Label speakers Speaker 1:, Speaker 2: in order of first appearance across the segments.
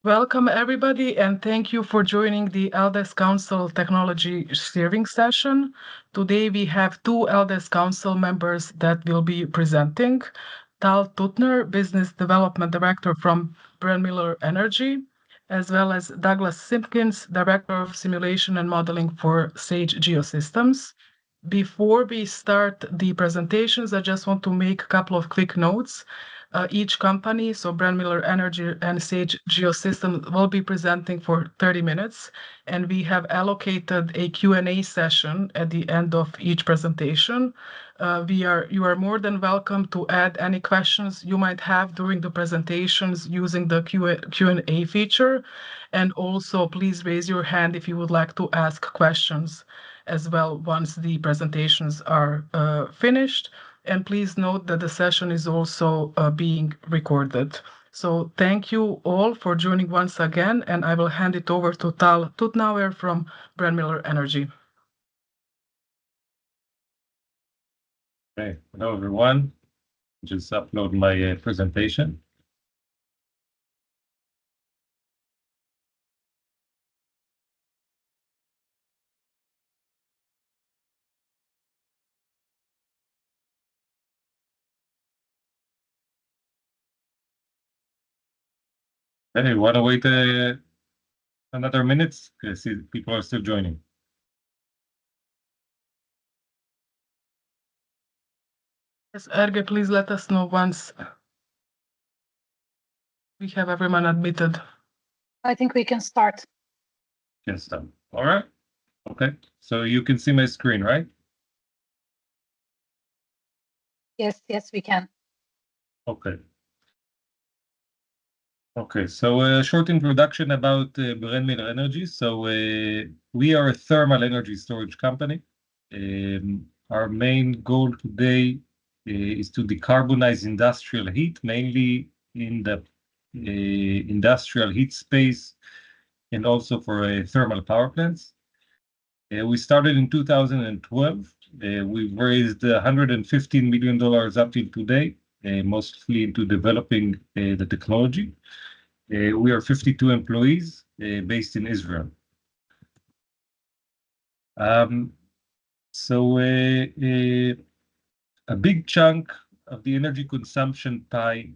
Speaker 1: Welcome, everybody, and thank you for joining the LDES Council Technology Steering session. Today, we have two LDES Council members that will be presenting. Tal Tutner, Business Development Director from Brenmiller Energy, as well as Douglas Simpkins, Director of Simulation and Modeling for Sage Geosystems. Before we start the presentations, I just want to make a couple of quick notes. Each company, so Brenmiller Energy and Sage Geosystems, will be presenting for 30 minutes, and we have allocated a Q&A session at the end of each presentation. You are more than welcome to add any questions you might have during the presentations using the Q&A feature, and also please raise your hand if you would like to ask questions as well once the presentations are finished. And please note that the session is also being recorded. So thank you all for joining once again, and I will hand it over to Tal Tutnauer from Brenmiller Energy.
Speaker 2: Okay, hello everyone. Just upload my presentation. Hey, want to wait another minute? I see people are still joining.
Speaker 1: Yes, Erge, please let us know once we have everyone admitted.
Speaker 3: I think we can start.
Speaker 2: Yes, done. All right. Okay, so you can see my screen, right?
Speaker 3: Yes, we can.
Speaker 2: Okay. Okay, so a short introduction about Brenmiller Energy. So we are a thermal energy storage company. Our main goal today is to decarbonize industrial heat, mainly in the industrial heat space and also for thermal power plants. We started in 2012. We've raised $115 million up till today, mostly into developing the technology. We are 52 employees based in Israel. So a big chunk of the energy consumption pie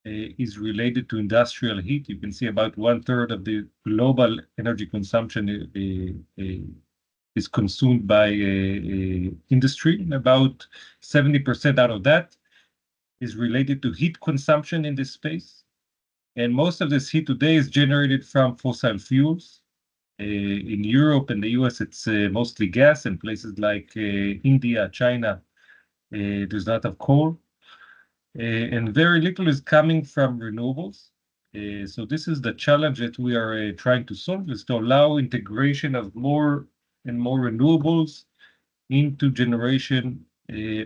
Speaker 2: is related to industrial heat. You can see about 1/3 of the global energy consumption is consumed by industry. About 70% out of that is related to heat consumption in this space. And most of this heat today is generated from fossil fuels. In Europe and the US, it's mostly gas, and places like India, China, there's a lot of coal. And very little is coming from renewables. So this is the challenge that we are trying to solve, is to allow integration of more and more renewables into generation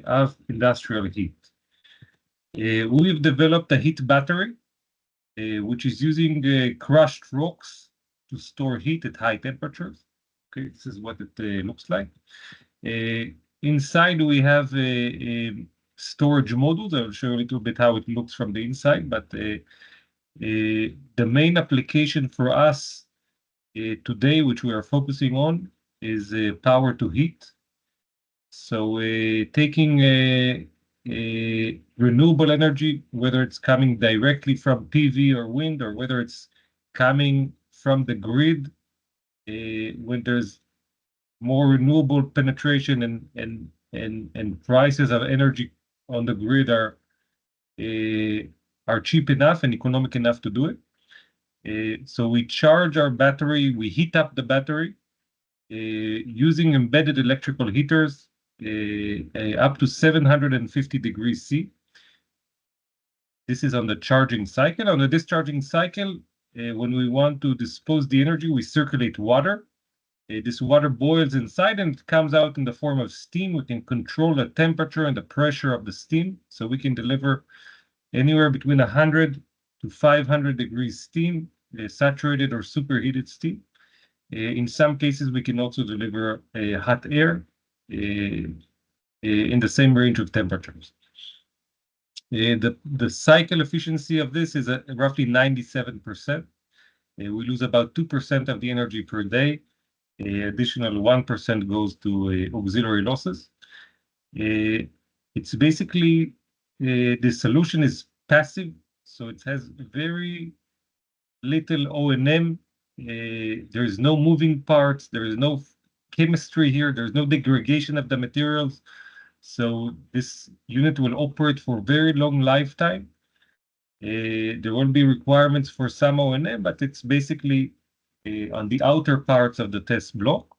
Speaker 2: of industrial heat. We've developed a heat battery, which is using crushed rocks to store heat at high temperatures. Okay, this is what it looks like. Inside we have storage modules. I'll show you a little bit how it looks from the inside, but the main application for us today, which we are focusing on, is power to heat. So taking renewable energy, whether it's coming directly from PV or wind, or whether it's coming from the grid, when there's more renewable penetration and prices of energy on the grid are cheap enough and economic enough to do it. So we charge our battery, we heat up the battery using embedded electrical heaters up to 750 degrees C. This is on the charging cycle. On the discharging cycle, when we want to dispose the energy, we circulate water. This water boils inside and it comes out in the form of steam. We can control the temperature and the pressure of the steam, so we can deliver anywhere between 100 to 500 degrees steam, saturated or superheated steam. In some cases, we can also deliver hot air in the same range of temperatures. The cycle efficiency of this is roughly 97%. We lose about 2% of the energy per day. Additional 1% goes to auxiliary losses. It's basically the solution is passive, so it has very little O&M. There is no moving parts. There is no chemistry here. There's no degradation of the materials. So this unit will operate for very long lifetime. There will be requirements for some O&M, but it's basically on the outer parts of the test block.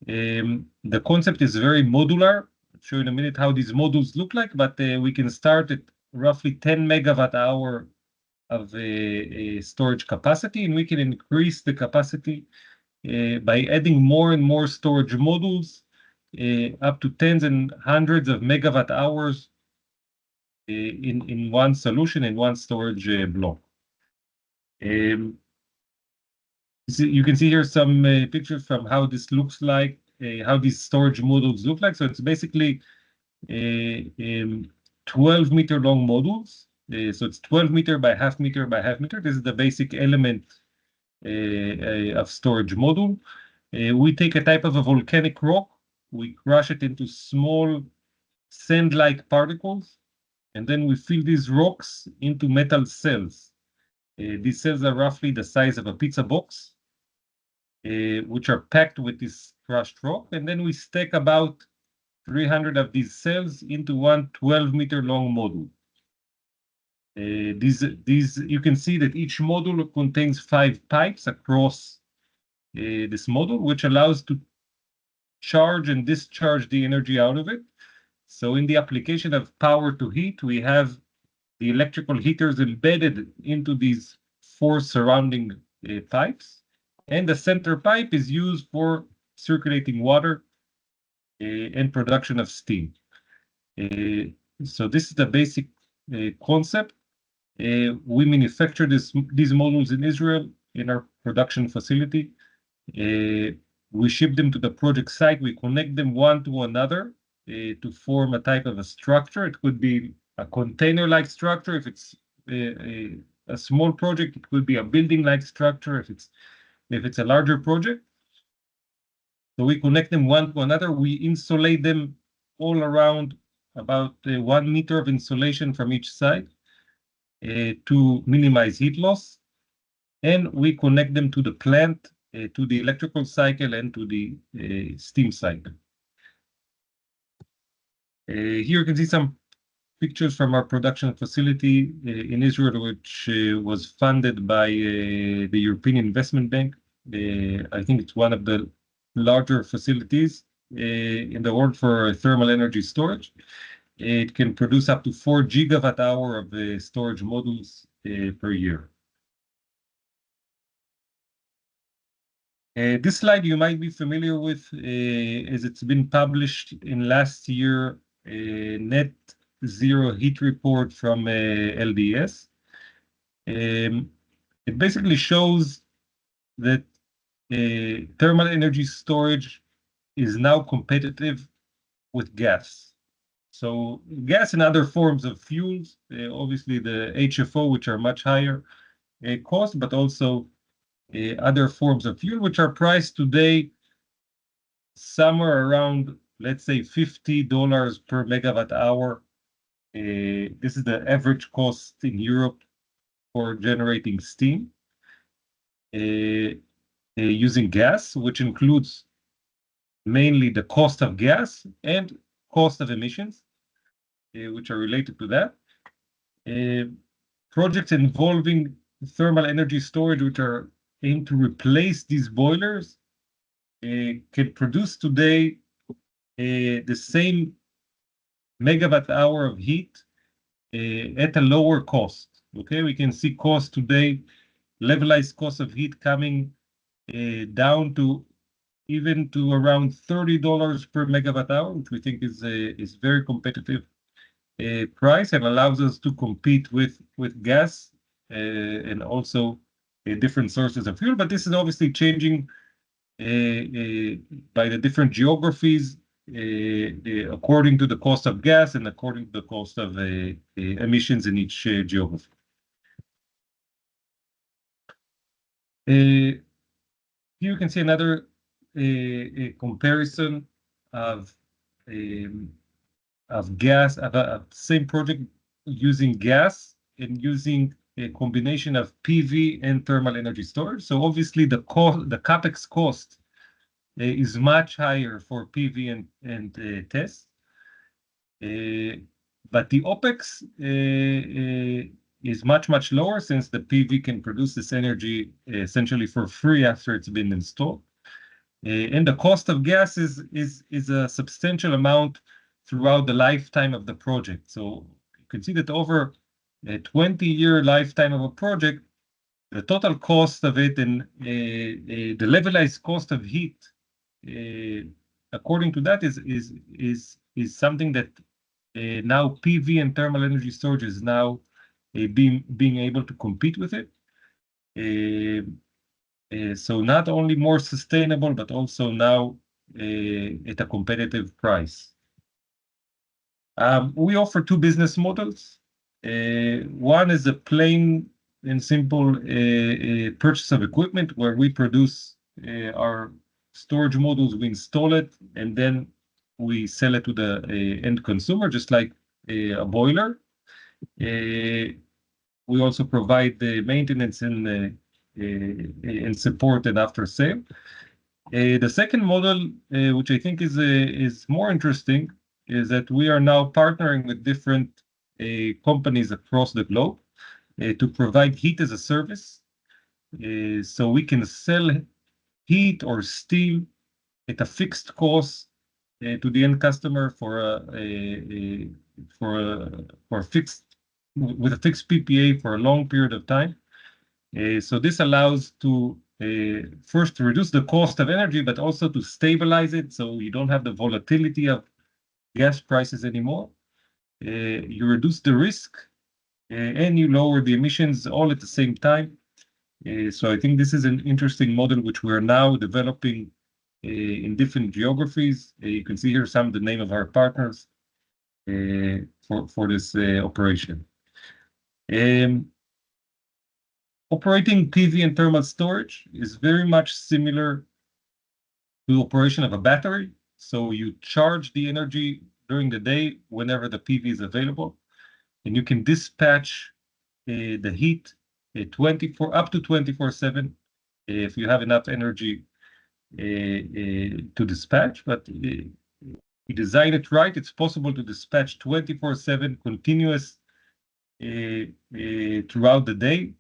Speaker 2: The concept is very modular. I'll show you in a minute how these modules look like, but we can start at roughly 10 megawatt hour of storage capacity, and we can increase the capacity by adding more and more storage modules up to tens and hundreds of megawatt hours in one solution, in one storage block. You can see here some pictures from how this looks like, how these storage modules look like. So it's basically 12-meter long modules. So it's 12 meter by half meter by half meter. This is the basic element of storage module. We take a type of a volcanic rock, we crush it into small sand-like particles, and then we fill these rocks into metal cells. These cells are roughly the size of a pizza box, which are packed with this crushed rock, and then we stack about 300 of these cells into one 12-meter long module. You can see that each module contains 5 pipes across this module, which allows to charge and discharge the energy out of it. So in the application of power to heat, we have the electrical heaters embedded into these 4 surrounding pipes, and the center pipe is used for circulating water and production of steam. So this is the basic concept. We manufacture these modules in Israel in our production facility. We ship them to the project site. We connect them one to another to form a type of a structure. It could be a container-like structure. If it's a small project, it could be a building-like structure if it's a larger project. So we connect them one to another. We insulate them all around, about 1 meter of insulation from each side to minimize heat loss. And we connect them to the plant, to the electrical cycle, and to the steam cycle. Here you can see some pictures from our production facility in Israel, which was funded by the European Investment Bank. I think it's one of the larger facilities in the world for thermal energy storage. It can produce up to 4 gigawatt hour of storage modules per year. This slide you might be familiar with, as it's been published in last year net zero heat report from LDS. It basically shows that thermal energy storage is now competitive with gas. So gas and other forms of fuels, obviously the HFO, which are much higher cost, but also other forms of fuel, which are priced today somewhere around, let's say, $50 per megawatt hour. This is the average cost in Europe for generating steam using gas, which includes mainly the cost of gas and cost of emissions, which are related to that. Projects involving thermal energy storage, which are aimed to replace these boilers, can produce today the same megawatt hour of heat at a lower cost. Okay, we can see cost today, levelized cost of heat coming down to even to around $30 per megawatt hour, which we think is very competitive price and allows us to compete with gas and also different sources of fuel. But this is obviously changing by the different geographies according to the cost of gas and according to the cost of emissions in each geography. Here you can see another a comparison of gas, of a same project using gas and using a combination of PV and thermal energy storage. So obviously the capex cost is much higher for PV and TESS. But the OpEx is much lower since the PV can produce this energy essentially for free after it's been installed. And the cost of gas is a substantial amount throughout the lifetime of the project. So you can see that over a 20-year lifetime of a project, the total cost of it and the levelized cost of heat, according to that, is something that now PV and thermal energy storage is now being able to compete with it. So not only more sustainable, but also now at a competitive price. We offer two business models. One is a plain and simple purchase of equipment where we produce our storage modules, we install it, and then we sell it to the end consumer, just like a boiler. We also provide the maintenance and support and after sale. The second model, which I think is more interesting, is that we are now partnering with different companies across the globe to provide heat as a service. So we can sell heat or steam at a fixed cost to the end customer with a fixed PPA for a long period of time. So this allows to first to reduce the cost of energy, but also to stabilize it so you don't have the volatility of gas prices anymore. You reduce the risk and you lower the emissions all at the same time. So I think this is an interesting model which we are now developing in different geographies. You can see here some of the name of our partners for this operation. Operating PV and thermal storage is very much similar to operation of a battery. So you charge the energy during the day whenever the PV is available, and you can dispatch the heat up to 24/7 if you have enough energy to dispatch. But you design it right, it's possible to dispatch 24/7 continuous throughout the day.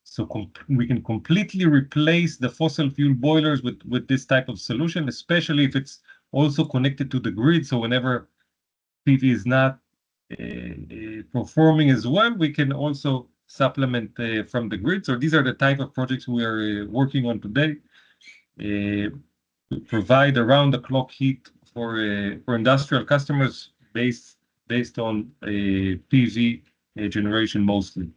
Speaker 2: So we can completely replace the fossil fuel boilers with this type of solution, especially if it's also connected to the grid. So whenever PV is not performing as well, we can also supplement from the grid. So these are the type of projects we are working on today to provide around-the-clock heat for industrial customers based on PV generation mostly.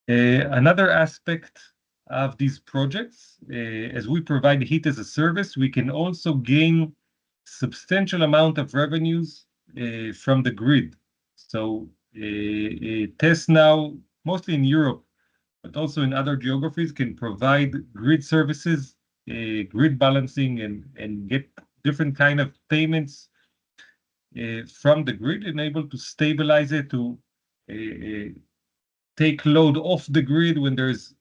Speaker 2: Another aspect of these projects, as we provide heat as a service, we can also gain substantial amount of revenues from the grid. So TESS now, mostly in Europe, but also in other geographies, can provide grid services, grid balancing, and get different kind of payments from the grid, and able to stabilize it, to take load off the grid when there's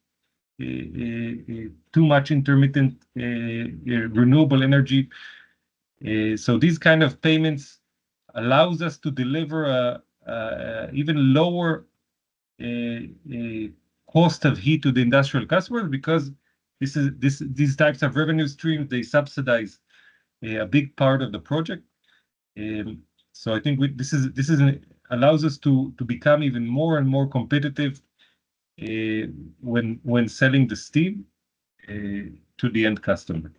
Speaker 2: too much intermittent renewable energy. So these kind of payments allows us to deliver a even lower cost of heat to the industrial customers, because these types of revenue streams, they subsidize a big part of the project. So I think this allows us to become even more and more competitive when selling the steam to the end customer.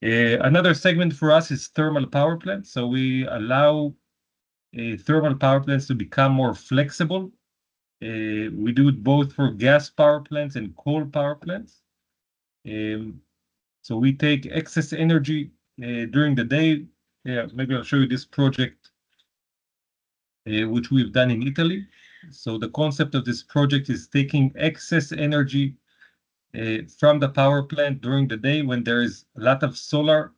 Speaker 2: Another segment for us is thermal power plants. So we allow thermal power plants to become more flexible. We do it both for gas power plants and coal power plants. So we take excess energy during the day. Maybe I'll show you this project which we've done in Italy. So the concept of this project is taking excess energy from the power plant during the day when there is a lot of solar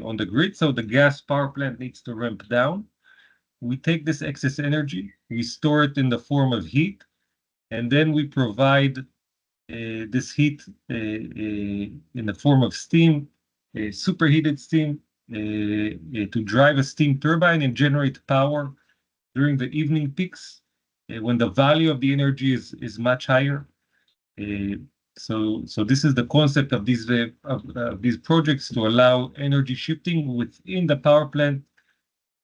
Speaker 2: on the grid, so the gas power plant needs to ramp down. We take this excess energy, we store it in the form of heat, and then we provide this heat in the form of steam, superheated steam, to drive a steam turbine and generate power during the evening peaks when the value of the energy is much higher. So this is the concept of these projects, to allow energy shifting within the power plant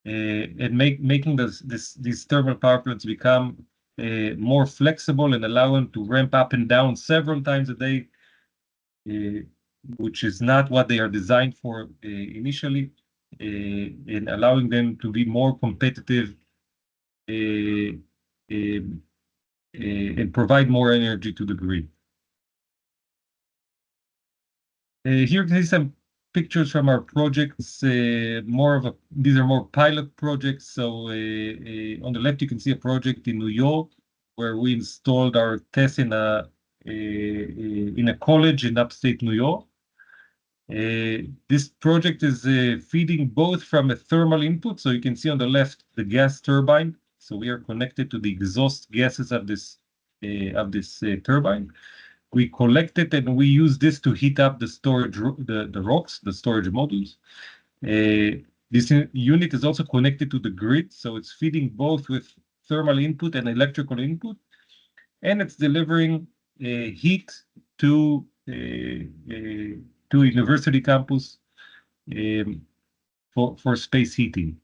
Speaker 2: and making these thermal power plants become more flexible and allow them to ramp up and down several times a day, which is not what they are designed for initially, and allowing them to be more competitive and provide more energy to the grid. Here you can see some pictures from our projects. These are more pilot projects. So on the left, you can see a project in New York where we installed our tests in a college in upstate New York. This project is feeding both from a thermal input. So you can see on the left the gas turbine. So we are connected to the exhaust gases of this turbine. We collect it and we use this to heat up the storage, the rocks, the storage modules. This unit is also connected to the grid, so it's feeding both with thermal input and electrical input, and it's delivering heat to university campus for space heating.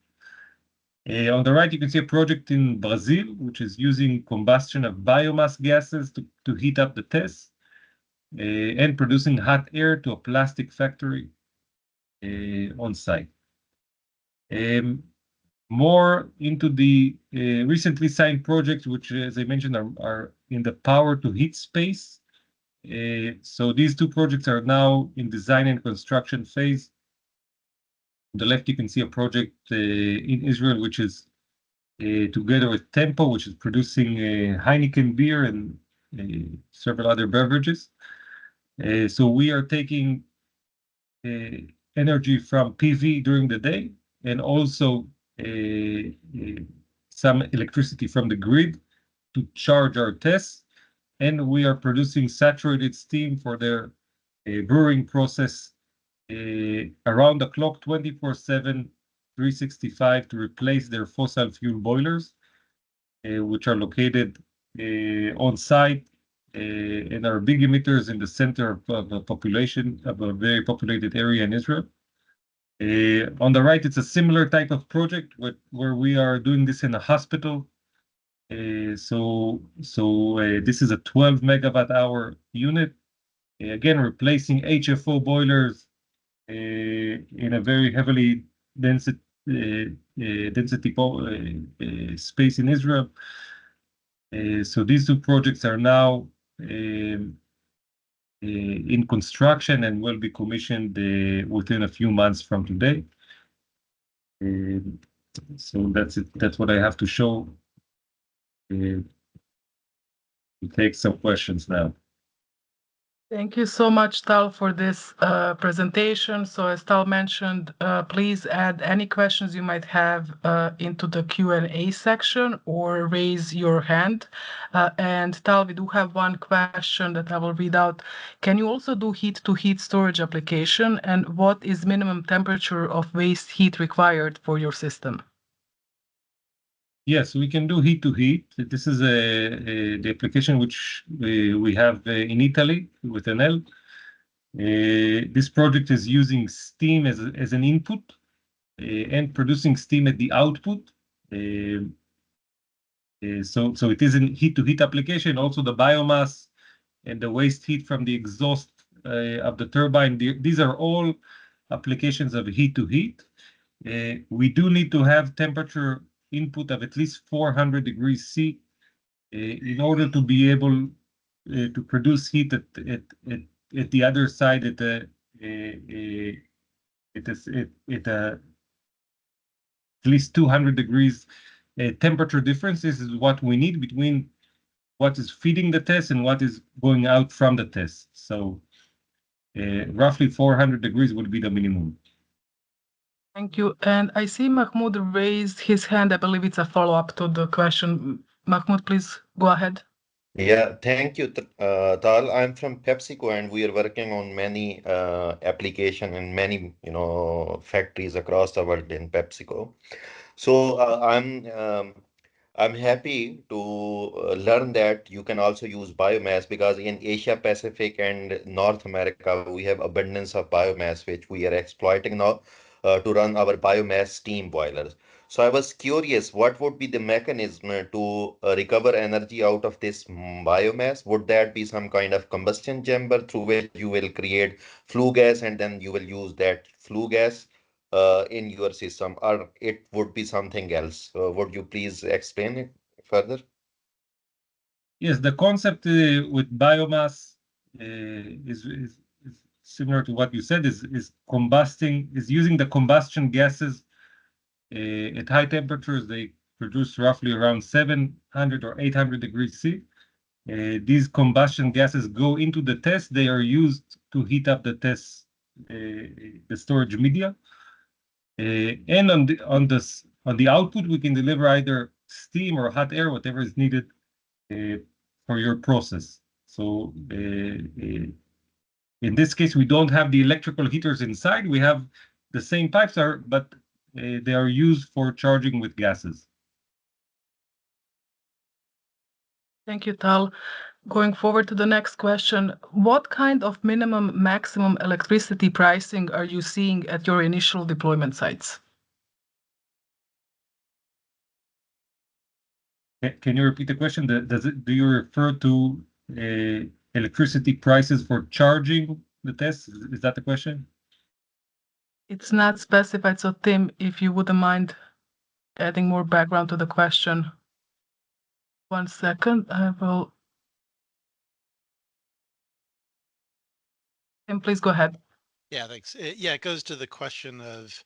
Speaker 2: On the right, you can see a project in Brazil, which is using combustion of biomass gases to heat up the tests and producing hot air to a plastic factory on site. More into the recently signed projects, which, as I mentioned, are in the power to heat space. So these two projects are now in design and construction phase. On the left, you can see a project in Israel, which is together with Tempo, which is producing Heineken beer and several other beverages. So we are taking energy from PV during the day and also some electricity from the grid to charge our tests. And we are producing saturated steam for their brewing process around the clock, 24/7, 365, to replace their fossil fuel boilers, which are located on site and are big emitters in the center of a population of a very populated area in Israel. On the right, it's a similar type of project where we are doing this in a hospital. So this is a 12 megawatt hour unit, again replacing HFO boilers in a very heavily density space in Israel. So these two projects are now in construction and will be commissioned within a few months from today. So that's it. That's what I have to show. We'll take some questions now.
Speaker 1: Thank you so much, Tal, for this presentation. So as Tal mentioned, please add any questions you might have into the Q&A section or raise your hand. And Tal, we do have one question that I will read out. Can you also do heat-to-heat storage application? And what is minimum temperature of waste heat required for your system?
Speaker 2: Yes, we can do heat to heat. This is the application which we have in Italy with Enel. This project is using steam as an input and producing steam at the output. So it is a heat to heat application. Also, the biomass and the waste heat from the exhaust of the turbine. These are all applications of heat to heat. We do need to have temperature input of at least 400 degrees C in order to be able to produce heat at the other side at least 200 degrees temperature differences is what we need between what is feeding the test and what is going out from the test. So roughly 400 degrees would be the minimum.
Speaker 1: Thank you. And I see Mahmoud raised his hand. I believe it's a follow-up to the question. Mahmoud, please go ahead.
Speaker 4: Yeah, thank you, Tal. I'm from PepsiCo, and we are working on many application and many, factories across the world in PepsiCo. So I'm happy to learn that you can also use biomass because in Asia Pacific and North America we have abundance of biomass which we are exploiting now to run our biomass steam boilers. So I was curious, what would be the mechanism to recover energy out of this biomass? Would that be some kind of combustion chamber through which you will create flue gas and then you will use that flue gas in your system, or it would be something else? Would you please explain it further?
Speaker 2: Yes, the concept with biomass is similar to what you said, is using the combustion gases at high temperatures. They produce roughly around 700 or 800 degrees C. These combustion gases go into the test. They are used to heat up the test, the storage media. And on the output, we can deliver either steam or hot air, whatever is needed for your process. So in this case, we don't have the electrical heaters inside. We have the same pipes, but they are used for charging with gases.
Speaker 1: Thank you, Tal. Going forward to the next question, what kind of minimum maximum electricity pricing are you seeing at your initial deployment sites?
Speaker 2: Can you repeat the question? Do you refer to electricity prices for charging the tests? Is that the question?
Speaker 1: It's not specified, so Tim, if you wouldn't mind adding more background to the question. 1 second, I will. Tim, please go ahead.
Speaker 5: Yeah, thanks. It goes to the question of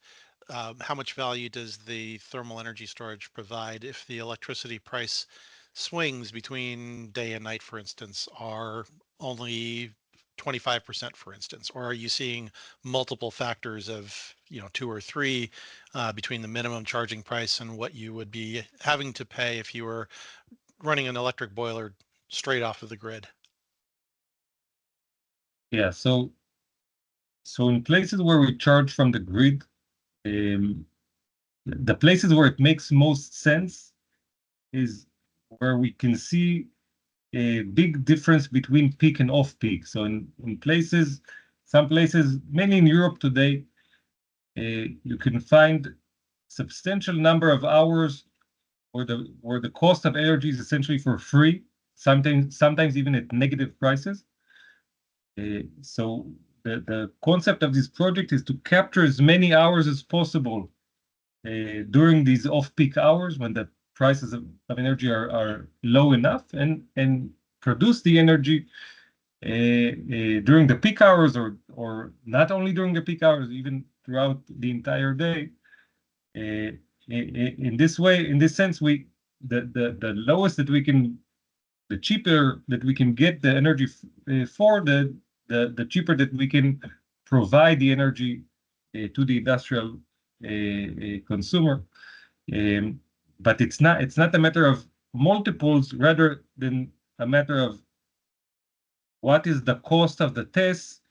Speaker 5: how much value does the thermal energy storage provide if the electricity price swings between day and night, for instance, are only 25%, for instance, or are you seeing multiple factors of, 2 or 3 between the minimum charging price and what you would be having to pay if you were running an electric boiler straight off of the grid?
Speaker 2: Yeah, so in places where we charge from the grid, the places where it makes most sense is where we can see a big difference between peak and off peak. So in some places, mainly in Europe today, you can find substantial number of hours where the cost of energy is essentially for free, sometimes even at negative prices. So the concept of this project is to capture as many hours as possible during these off-peak hours when the prices of energy are low enough, and produce the energy during the peak hours, or not only during the peak hours, even throughout the entire day. In this way, in this sense, the lowest that we can, the cheaper that we can get the energy for, the cheaper that we can provide the energy to the industrial consumer. But it's not a matter of multiples, rather than a matter of what is the cost of the test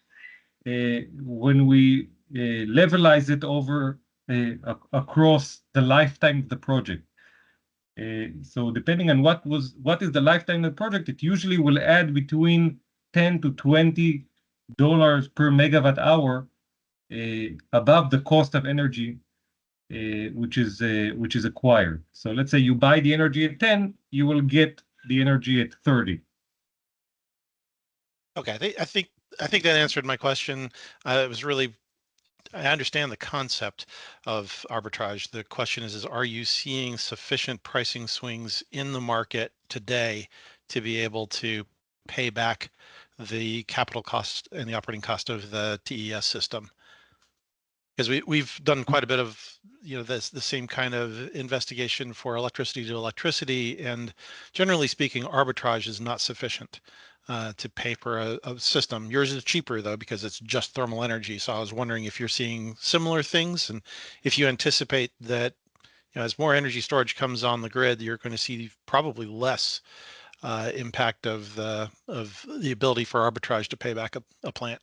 Speaker 2: when we levelize it over across the lifetime of the project. So depending on what is the lifetime of the project, it usually will add between $10 to $20 per megawatt hour above the cost of energy which is acquired. So let's say you buy the energy at 10, you will get the energy at 30.
Speaker 5: Okay, I think that answered my question. It was really, I understand the concept of arbitrage. The question is are you seeing sufficient pricing swings in the market today to be able to pay back the capital cost and the operating cost of the TES system? Because we've done quite a bit of, the same kind of investigation for electricity to electricity, and generally speaking, arbitrage is not sufficient to pay for a system. Yours is cheaper though, because it's just thermal energy. So I was wondering if you're seeing similar things, and if you anticipate that, as more energy storage comes on the grid, you're going to see probably less impact of the ability for arbitrage to pay back a plant.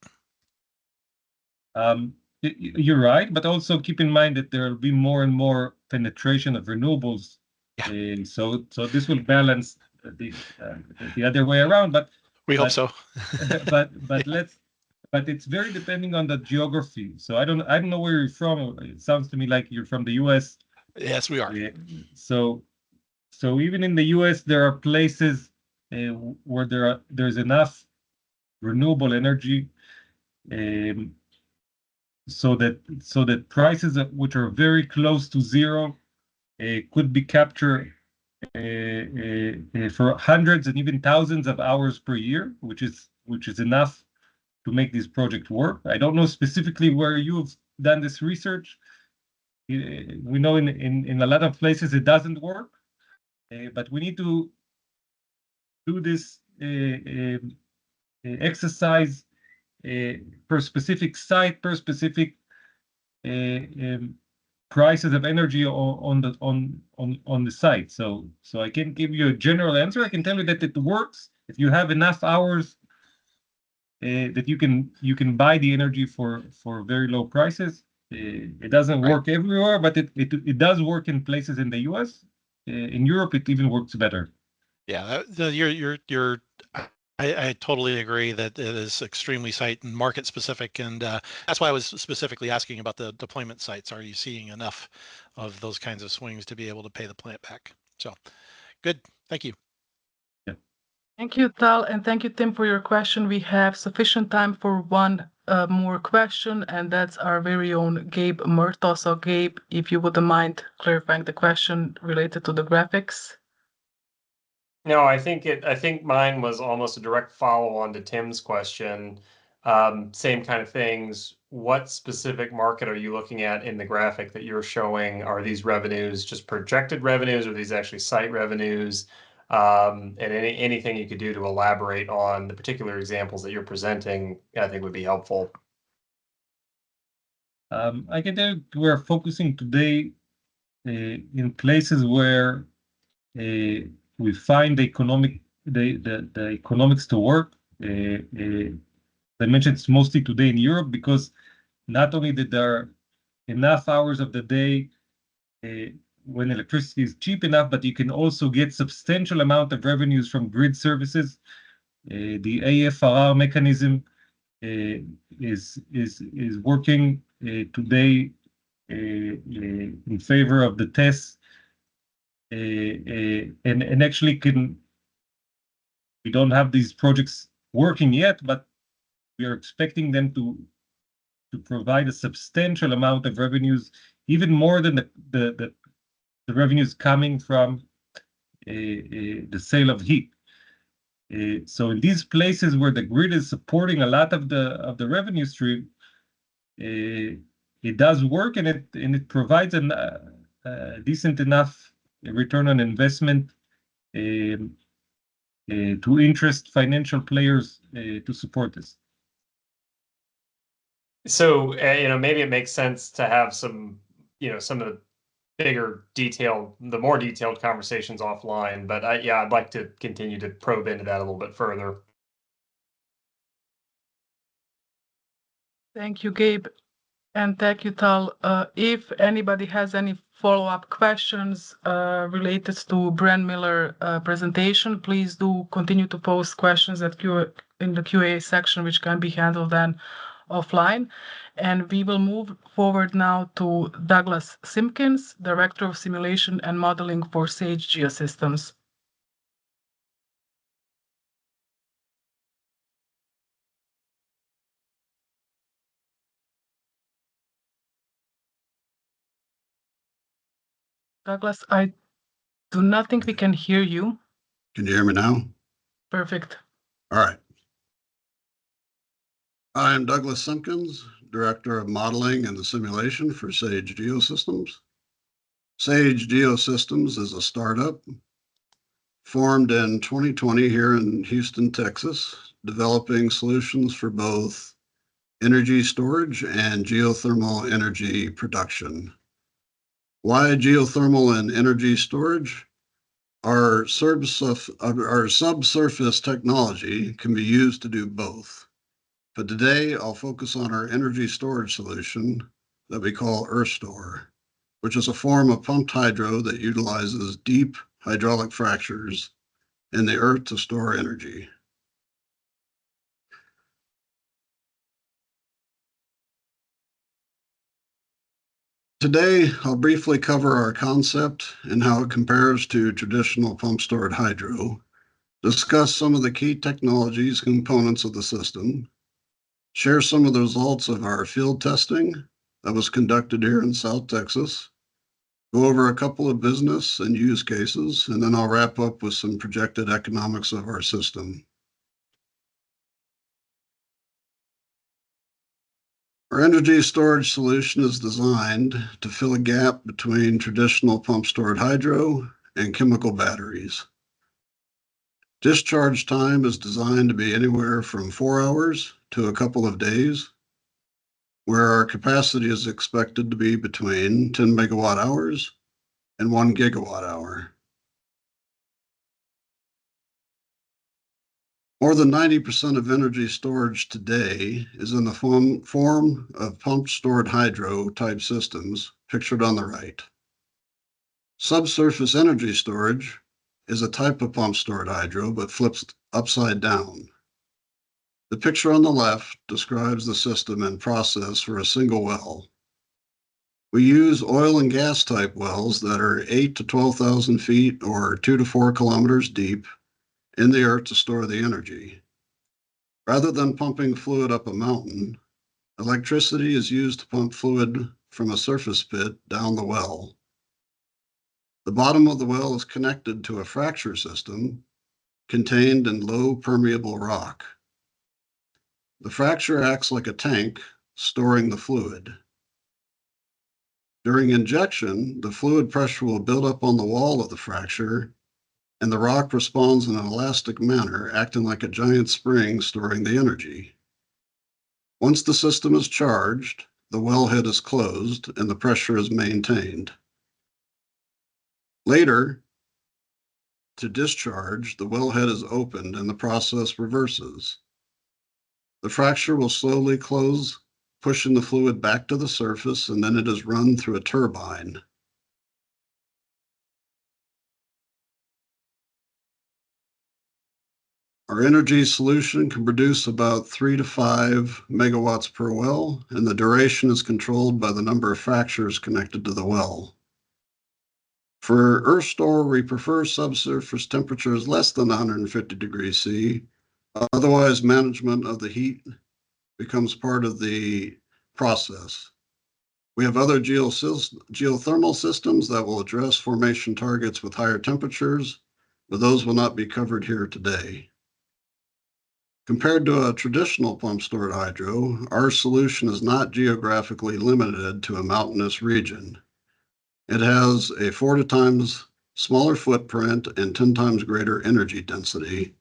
Speaker 2: You're right, but also keep in mind that there will be more and more penetration of renewables.
Speaker 5: Yeah.
Speaker 2: So this will balance the other way around. But
Speaker 5: we hope so.
Speaker 2: but it's very depending on the geography. So I don't know where you're from. It sounds to me like you're from the U.S.
Speaker 5: Yes, we are.
Speaker 2: So even in the U.S. there are places where there's enough renewable energy. So that prices which are very close to zero could be captured for hundreds and even thousands of hours per year, which is enough to make this project work. I don't know specifically where you've done this research. We know in a lot of places it doesn't work, but we need to do this exercise per specific site, per specific prices of energy on the site. So I can't give you a general answer. I can tell you that it works if you have enough hours that you can buy the energy for very low prices. It doesn't work everywhere, but it does work in places in the U.S. In Europe, it even works better.
Speaker 5: Yeah, I totally agree that it is extremely site and market specific, and that's why I was specifically asking about the deployment sites. Are you seeing enough of those kinds of swings to be able to pay the plant back? So, good. Thank you.
Speaker 2: Yeah.
Speaker 1: Thank you, Tal, and thank you, Tim, for your question. We have sufficient time for one more question, and that's our very own Gabe Murtaugh. So, Gabe, if you wouldn't mind clarifying the question related to the graphics.
Speaker 6: No, I think mine was almost a direct follow-on to Tim's question. Same kind of things. What specific market are you looking at in the graphic that you're showing? Are these revenues just projected revenues, or are these actually site revenues? And anything you could do to elaborate on the particular examples that you're presenting, I think would be helpful.
Speaker 2: I can tell you we're focusing today in places where we find the economics to work. I mentioned it's mostly today in Europe, because not only that there are enough hours of the day when electricity is cheap enough, but you can also get substantial amount of revenues from grid services. The AFRR mechanism is working today in favor of the tests. And actually we don't have these projects working yet, but we are expecting them to provide a substantial amount of revenues, even more than the revenues coming from the sale of heat. So in these places where the grid is supporting a lot of the revenue stream, it does work, and it provides a decent enough return on investment to interest financial players to support this.
Speaker 6: So, maybe it makes sense to have some of the more detailed conversations offline, but I'd like to continue to probe into that a little bit further.
Speaker 1: Thank you, Gabe. And thank you, Tal. If anybody has any follow-up questions related to Brenmiller presentation, please do continue to post questions in the QA section, which can be handled then offline. And we will move forward now to Douglas Simpkins, Director of Simulation and Modeling for Sage Geosystems. Douglas, I do not think we can hear you.
Speaker 7: Can you hear me now?
Speaker 1: Perfect.
Speaker 7: All right. I'm Douglas Simpkins, Director of Modeling and the Simulation for Sage Geosystems. Sage Geosystems is a startup formed in 2020 here in Houston, Texas, developing solutions for both energy storage and geothermal energy production. Why geothermal and energy storage? Our subsurface technology can be used to do both. But today I'll focus on our energy storage solution that we call EarthStore, which is a form of pumped hydro that utilizes deep hydraulic fractures in the earth to store energy. Today, I'll briefly cover our concept and how it compares to traditional pump-stored hydro, discuss some of the key technologies components of the system, share some of the results of our field testing that was conducted here in South Texas, go over a couple of business and use cases, and then I'll wrap up with some projected economics of our system. Our energy storage solution is designed to fill a gap between traditional pump-stored hydro and chemical batteries. Discharge time is designed to be anywhere from 4 hours to a couple of days, where our capacity is expected to be between 10 megawatt hours and 1 gigawatt hour. More than 90% of energy storage today is in the form of pumped stored hydro type systems pictured on the right. Subsurface energy storage is a type of pumped stored hydro but flips upside down. The picture on the left describes the system and process for a single well. We use oil and gas type wells that are 8 to 12,000 feet or 2 to 4 kilometers deep in the earth to store the energy. Rather than pumping fluid up a mountain, electricity is used to pump fluid from a surface pit down the well. The bottom of the well is connected to a fracture system contained in low permeable rock. The fracture acts like a tank, storing the fluid. During injection, the fluid pressure will build up on the wall of the fracture, and the rock responds in an elastic manner, acting like a giant spring storing the energy. Once the system is charged, the wellhead is closed and the pressure is maintained. Later, to discharge, the wellhead is opened and the process reverses. The fracture will slowly close, pushing the fluid back to the surface, and then it is run through a turbine. Our energy solution can produce about 3 to 5 megawatts per well, and the duration is controlled by the number of fractures connected to the well. For EarthStore, we prefer subsurface temperatures less than 150 degrees C. Otherwise, management of the heat becomes part of the process. We have other geothermal systems that will address formation targets with higher temperatures, but those will not be covered here today. Compared to a traditional pump-stored hydro, our solution is not geographically limited to a mountainous region. It has a 4 times smaller footprint and 10 times greater energy density,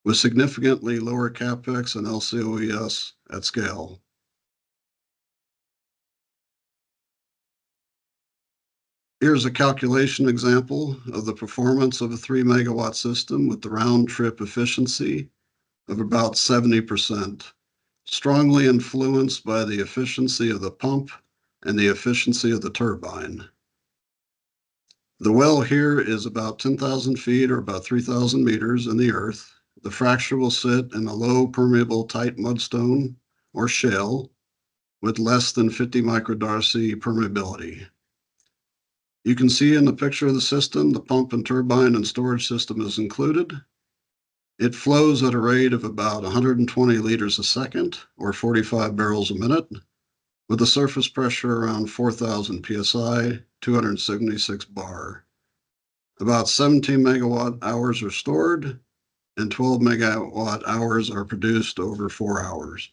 Speaker 7: with significantly lower CapEx and LCOES at scale. Here's a calculation example of the performance of a 3 megawatt system with the round trip efficiency of about 70%, strongly influenced by the efficiency of the pump and the efficiency of the turbine. The well here is about 10,000 feet or about 3,000 meters in the earth. The fracture will sit in a low permeable tight mudstone or shale with less than 50 microdarcy permeability. You can see in the picture of the system, the pump and turbine and storage system is included. It flows at a rate of about 120 liters a second or 45 barrels a minute, with a surface pressure around 4,000 psi, 276 bar. About 17 megawatt hours are stored and 12 megawatt hours are produced over 4 hours.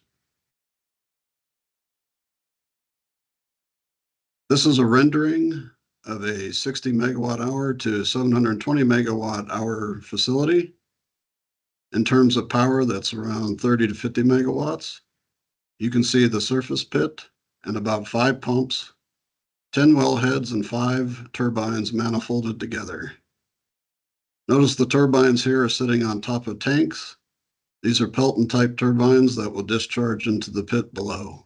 Speaker 7: This is a rendering of a 60 megawatt hour to 720 megawatt hour facility. In terms of power, that's around 30 to 50 megawatts. You can see the surface pit and about 5 pumps, 10 wellheads, and 5 turbines manifolded together. Notice the turbines here are sitting on top of tanks. These are Pelton-type turbines that will discharge into the pit below.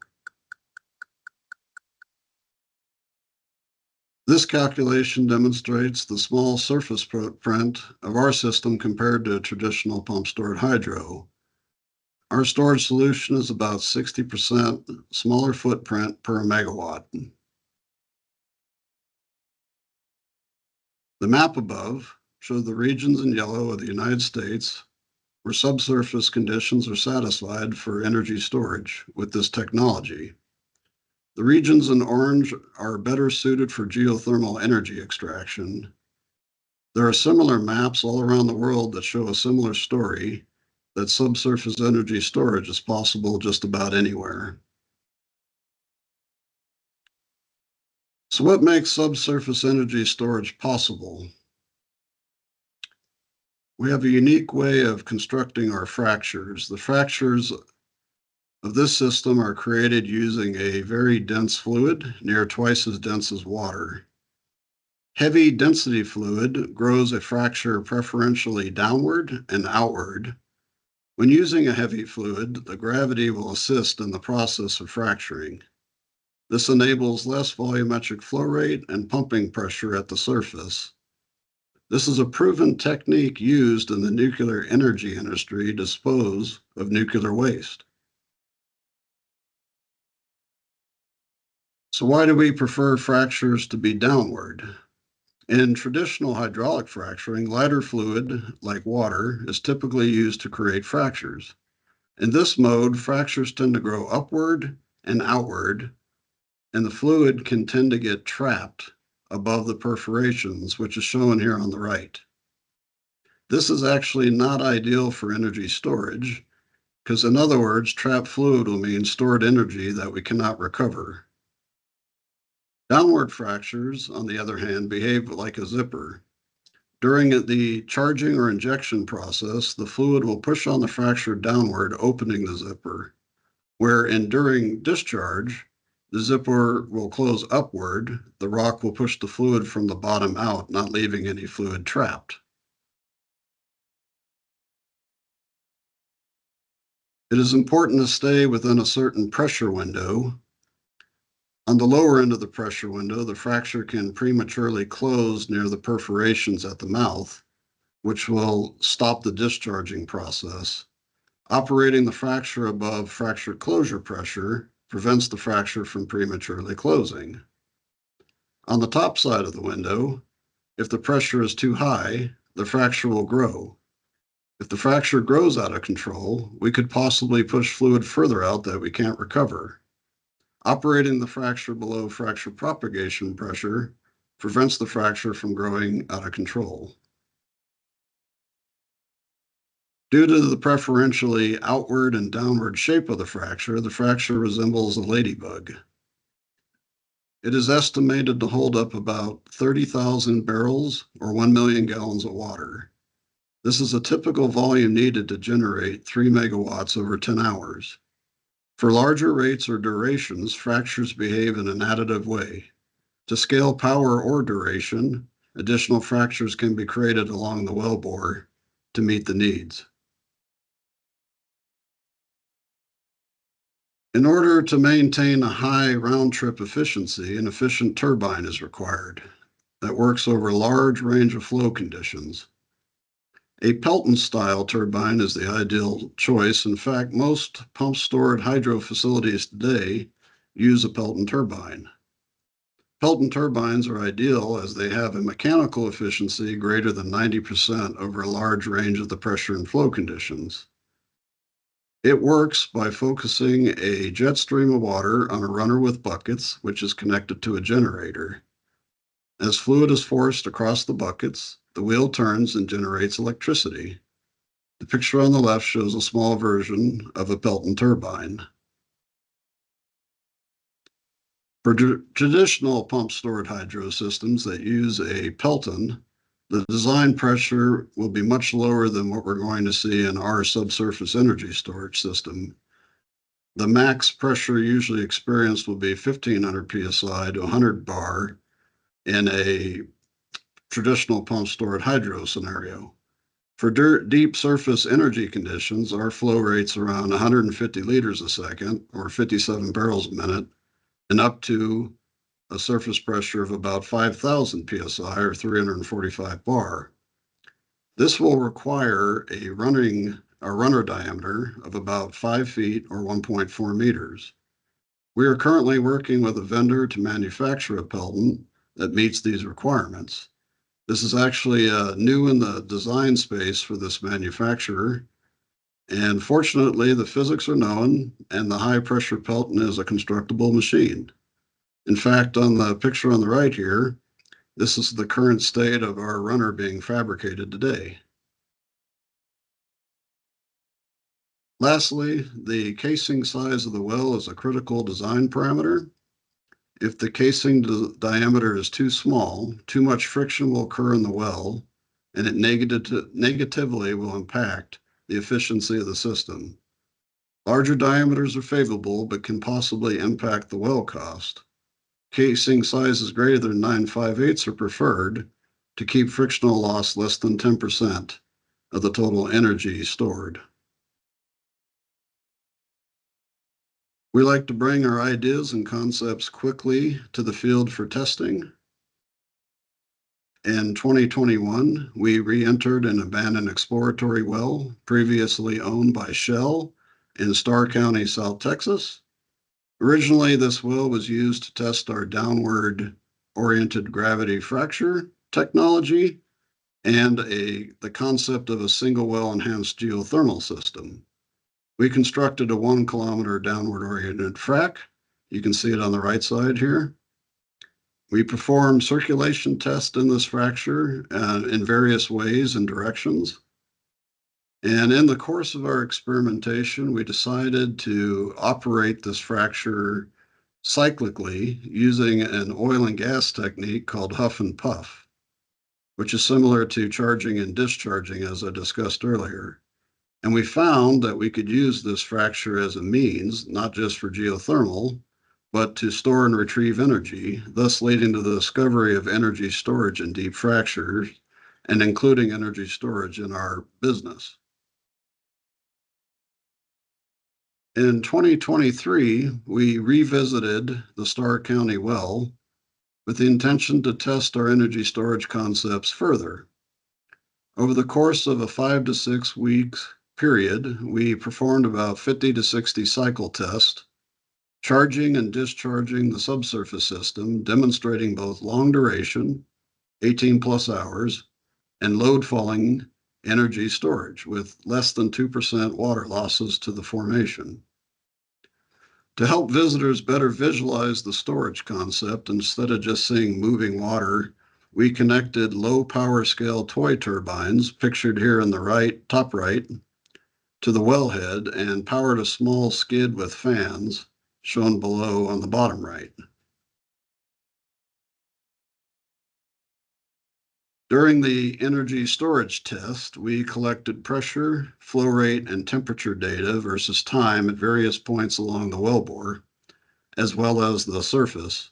Speaker 7: This calculation demonstrates the small surface footprint of our system compared to a traditional pump-stored hydro. Our storage solution is about 60% smaller footprint per megawatt. The map above shows the regions in yellow of the United States where subsurface conditions are satisfied for energy storage with this technology. The regions in orange are better suited for geothermal energy extraction. There are similar maps all around the world that show a similar story, that subsurface energy storage is possible just about anywhere. So what makes subsurface energy storage possible? We have a unique way of constructing our fractures. The fractures of this system are created using a very dense fluid, near twice as dense as water. Heavy density fluid grows a fracture preferentially downward and outward. When using a heavy fluid, the gravity will assist in the process of fracturing. This enables less volumetric flow rate and pumping pressure at the surface. This is a proven technique used in the nuclear energy industry to dispose of nuclear waste. So why do we prefer fractures to be downward? In traditional hydraulic fracturing, lighter fluid, like water, is typically used to create fractures. In this mode, fractures tend to grow upward and outward, and the fluid can tend to get trapped above the perforations, which is shown here on the right. This is actually not ideal for energy storage, because in other words, trapped fluid will mean stored energy that we cannot recover. Downward fractures, on the other hand, behave like a zipper. During the charging or injection process, the fluid will push on the fracture downward, opening the zipper, where during discharge, the zipper will close upward. The rock will push the fluid from the bottom out, not leaving any fluid trapped. It is important to stay within a certain pressure window. On the lower end of the pressure window, the fracture can prematurely close near the perforations at the mouth, which will stop the discharging process. Operating the fracture above fracture closure pressure prevents the fracture from prematurely closing. On the top side of the window, if the pressure is too high, the fracture will grow. If the fracture grows out of control, we could possibly push fluid further out that we can't recover. Operating the fracture below fracture propagation pressure prevents the fracture from growing out of control. Due to the preferentially outward and downward shape of the fracture resembles a ladybug. It is estimated to hold up about 30,000 barrels or 1 million gallons of water. This is a typical volume needed to generate 3 megawatts over 10 hours. For larger rates or durations, fractures behave in an additive way. To scale power or duration, additional fractures can be created along the wellbore to meet the needs. In order to maintain a high round-trip efficiency, an efficient turbine is required that works over a large range of flow conditions. A Pelton-style turbine is the ideal choice. In fact, most pump-stored hydro facilities today use a Pelton turbine. Pelton turbines are ideal as they have a mechanical efficiency greater than 90% over a large range of the pressure and flow conditions. It works by focusing a jet stream of water on a runner with buckets, which is connected to a generator. As fluid is forced across the buckets, the wheel turns and generates electricity. The picture on the left shows a small version of a Pelton turbine. For traditional pump-stored hydro systems that use a Pelton, the design pressure will be much lower than what we're going to see in our subsurface energy storage system. The max pressure usually experienced will be 1500 psi to 100 bar in a traditional pump-stored hydro scenario. For deep surface energy conditions, our flow rate's around 150 liters a second, or 57 barrels a minute, and up to a surface pressure of about 5,000 psi, or 345 bar. This will require a runner diameter of about 5 feet or 1.4 meters. We are currently working with a vendor to manufacture a Pelton that meets these requirements. This is actually new in the design space for this manufacturer. And fortunately, the physics are known and the high pressure Pelton is a constructible machine. In fact, on the picture on the right here, this is the current state of our runner being fabricated today. Lastly, the casing size of the well is a critical design parameter. If the casing diameter is too small, too much friction will occur in the well, and it negatively will impact the efficiency of the system. Larger diameters are favorable, but can possibly impact the well cost. Casing sizes greater than 9/5/8 are preferred to keep frictional loss less than 10% of the total energy stored. We like to bring our ideas and concepts quickly to the field for testing. In 2021, we re-entered an abandoned exploratory well previously owned by Shell in Starr County, South Texas. Originally, this well was used to test our downward-oriented gravity fracture technology and the concept of a single well enhanced geothermal system. We constructed a 1 kilometer downward-oriented frac. You can see it on the right side here. We performed circulation tests in this fracture in various ways and directions. And in the course of our experimentation, we decided to operate this fracture cyclically using an oil and gas technique called huff and puff, which is similar to charging and discharging, as I discussed earlier. And we found that we could use this fracture as a means, not just for geothermal, but to store and retrieve energy, thus leading to the discovery of energy storage in deep fractures and including energy storage in our business. In 2023, we revisited the Starr County well with the intention to test our energy storage concepts further. Over the course of a 5 to 6 weeks period, we performed about 50 to 60 cycle tests, charging and discharging the subsurface system, demonstrating both long duration, 18 plus hours, and load falling energy storage with less than 2% water losses to the formation. To help visitors better visualize the storage concept, instead of just seeing moving water, we connected low power scale toy turbines, pictured here in the top right, to the wellhead and powered a small skid with fans, shown below on the bottom right. During the energy storage test, we collected pressure, flow rate, and temperature data versus time at various points along the wellbore, as well as the surface.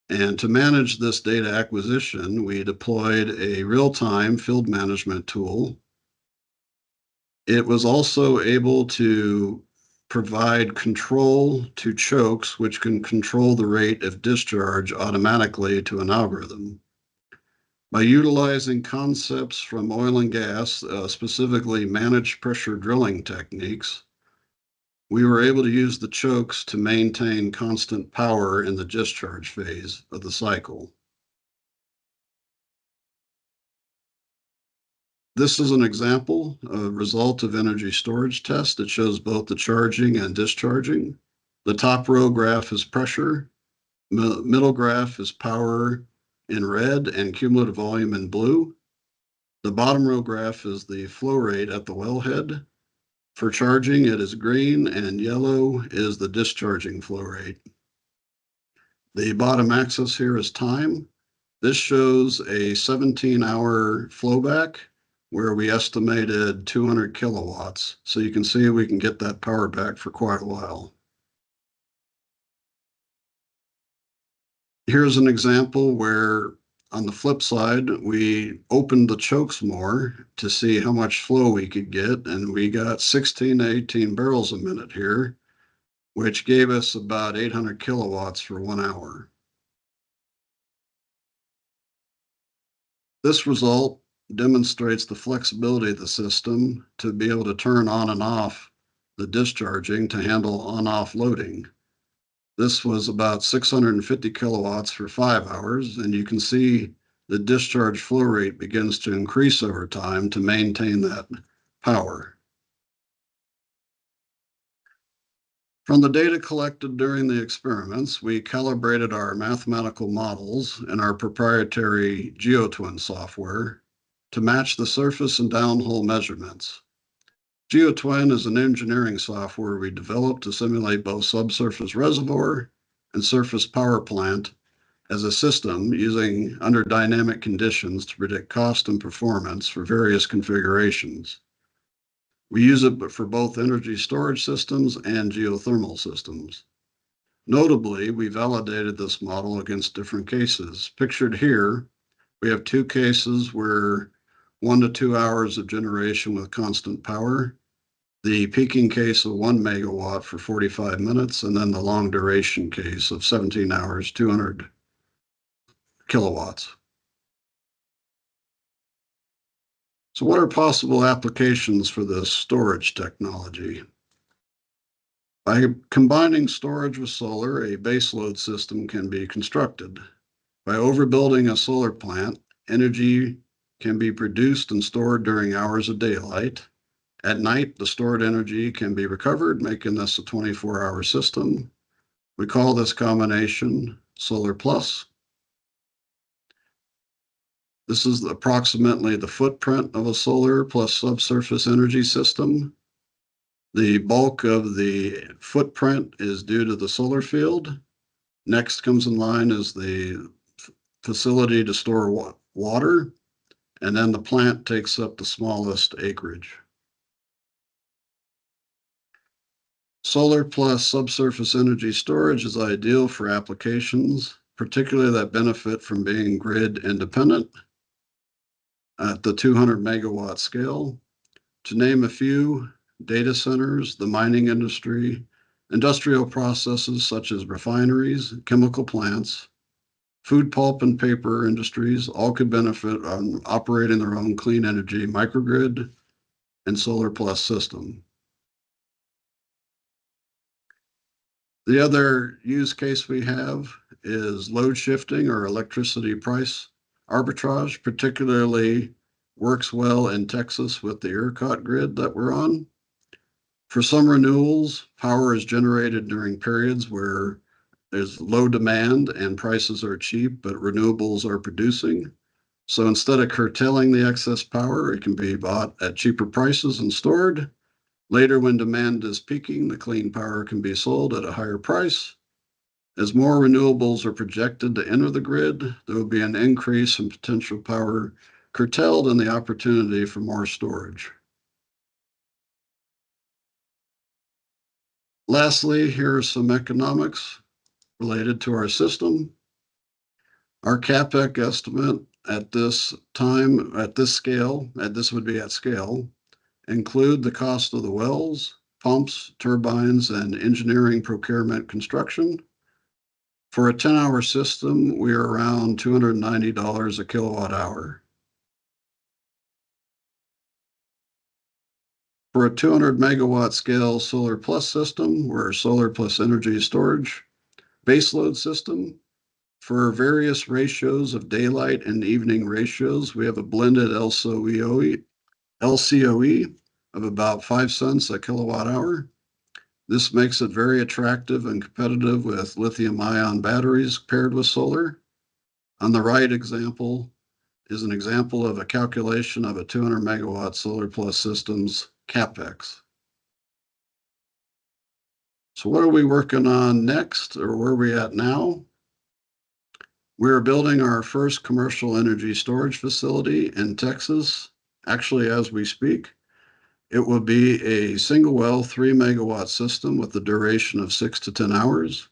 Speaker 7: And to manage this data acquisition, we deployed a real-time field management tool. It was also able to provide control to chokes, which can control the rate of discharge automatically to an algorithm. By utilizing concepts from oil and gas, specifically managed pressure drilling techniques, we were able to use the chokes to maintain constant power in the discharge phase of the cycle. This is an example, a result of energy storage test that shows both the charging and discharging. The top row graph is pressure, middle graph is power in red and cumulative volume in blue. The bottom row graph is the flow rate at the wellhead. For charging, it is green, and yellow is the discharging flow rate. The bottom axis here is time. This shows a 17-hour flowback where we estimated 200 kilowatts. So you can see we can get that power back for quite a while. Here's an example where on the flip side, we opened the chokes more to see how much flow we could get, and we got 16 to 18 barrels a minute here, which gave us about 800 kilowatts for 1 hour. This result demonstrates the flexibility of the system to be able to turn on and off the discharging to handle on-off loading. This was about 650 kilowatts for 5 hours, and you can see the discharge flow rate begins to increase over time to maintain that power. From the data collected during the experiments, we calibrated our mathematical models and our proprietary GeoTwin software to match the surface and downhole measurements. GeoTwin is an engineering software we developed to simulate both subsurface reservoir and surface power plant as a system using under dynamic conditions to predict cost and performance for various configurations. We use it for both energy storage systems and geothermal systems. Notably, we validated this model against different cases. Pictured here, we have 2 cases where 1 to 2 hours of generation with constant power, the peaking case of 1 megawatt for 45 minutes, and then the long duration case of 17 hours, 200 kilowatts. So what are possible applications for this storage technology? By combining storage with solar, a baseload system can be constructed. By overbuilding a solar plant, energy can be produced and stored during hours of daylight. At night, the stored energy can be recovered, making this a 24-hour system. We call this combination Solar Plus. This is approximately the footprint of a solar plus subsurface energy system. The bulk of the footprint is due to the solar field. Next comes in line is the facility to store water, and then the plant takes up the smallest acreage. Solar plus subsurface energy storage is ideal for applications, particularly that benefit from being grid independent at the 200 megawatt scale. To name a few, data centers, the mining industry, industrial processes such as refineries, chemical plants, food, pulp, and paper industries all could benefit on operating their own clean energy microgrid and solar plus system. The other use case we have is load shifting or electricity price arbitrage, particularly works well in Texas with the ERCOT grid that we're on. For some renewals, power is generated during periods where there's low demand and prices are cheap, but renewables are producing. So instead of curtailing the excess power, it can be bought at cheaper prices and stored. Later, when demand is peaking, the clean power can be sold at a higher price. As more renewables are projected to enter the grid, there will be an increase in potential power curtailed and the opportunity for more storage. Lastly, here are some economics related to our system. Our CapEx estimate at this time, at this scale, this would be at scale, include the cost of the wells, pumps, turbines, and engineering, procurement, construction. For a 10-hour system, we are around $290 a kilowatt hour. For a 200 megawatt scale solar plus system, we're solar plus energy storage baseload system. For various ratios of daylight and evening ratios, we have a blended LCOE of about 5 cents a kilowatt hour. This makes it very attractive and competitive with lithium-ion batteries paired with solar. On the right example is an example of a calculation of a 200 megawatt solar plus system's CapEx. So what are we working on next, or where are we at now? We're building our first commercial energy storage facility in Texas, actually as we speak. It will be a single well 3 megawatt system with a duration of 6 to 10 hours.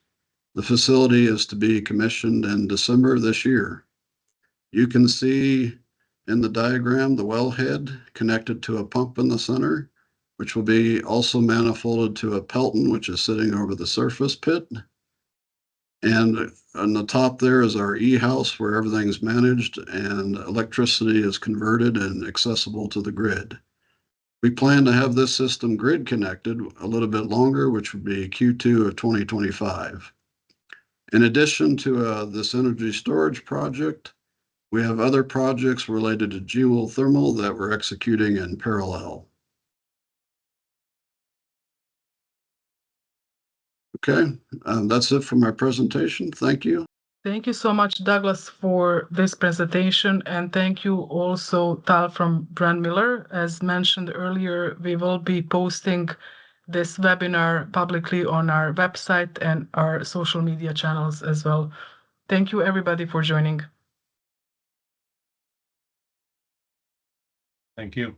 Speaker 7: The facility is to be commissioned in December this year. You can see in the diagram the wellhead connected to a pump in the center, which will be also manifolded to a Pelton, which is sitting over the surface pit. And on the top there is our e-house where everything's managed and electricity is converted and accessible to the grid. We plan to have this system grid connected a little bit longer, which would be Q2 of 2025. In addition to this energy storage project, we have other projects related to geothermal that we're executing in parallel. Okay, that's it for my presentation. Thank you.
Speaker 1: Thank you so much, Douglas, for this presentation, and thank you also, Tal from Brenmiller. As mentioned earlier, we will be posting this webinar publicly on our website and our social media channels as well. Thank you, everybody, for joining.
Speaker 2: Thank you.